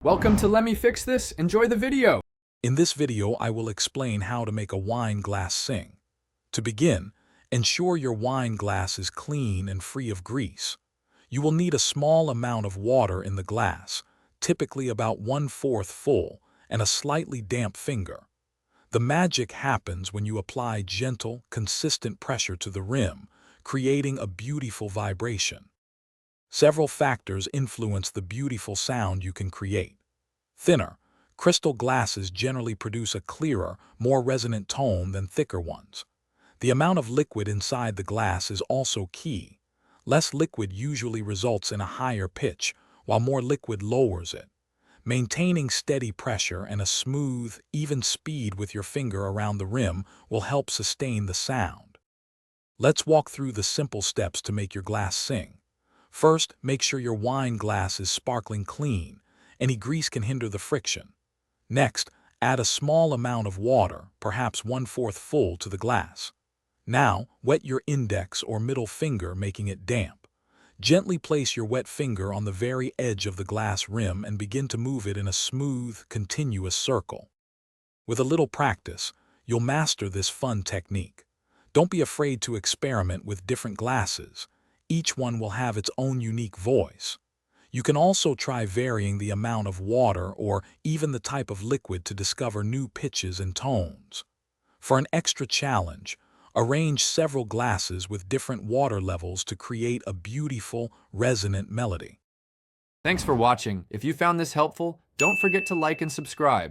Welcome to Let Me Fix This. Enjoy the video. In this video, I will explain how to make a wine glass sing. To begin, ensure your wine glass is clean and free of grease. You will need a small amount of water in the glass, typically about 1/4 full, and a slightly damp finger. The magic happens when you apply gentle, consistent pressure to the rim, creating a beautiful vibration. Several factors influence the beautiful sound you can create. Thinner, crystal glasses generally produce a clearer, more resonant tone than thicker ones. The amount of liquid inside the glass is also key. Less liquid usually results in a higher pitch, while more liquid lowers it. Maintaining steady pressure and a smooth, even speed with your finger around the rim will help sustain the sound. Let's walk through the simple steps to make your glass sing. First, make sure your wine glass is sparkling clean. Any grease can hinder the friction. Next, add a small amount of water, perhaps 1/4 full, to the glass. Now, wet your index or middle finger, making it damp. Gently place your wet finger on the very edge of the glass rim and begin to move it in a smooth, continuous circle. With a little practice, you'll master this fun technique. Don't be afraid to experiment with different glasses. Each one will have its own unique voice. You can also try varying the amount of water or even the type of liquid to discover new pitches and tones. For an extra challenge, arrange several glasses with different water levels to create a beautiful, resonant melody. Thanks for watching. If you found this helpful, don't forget to like and subscribe.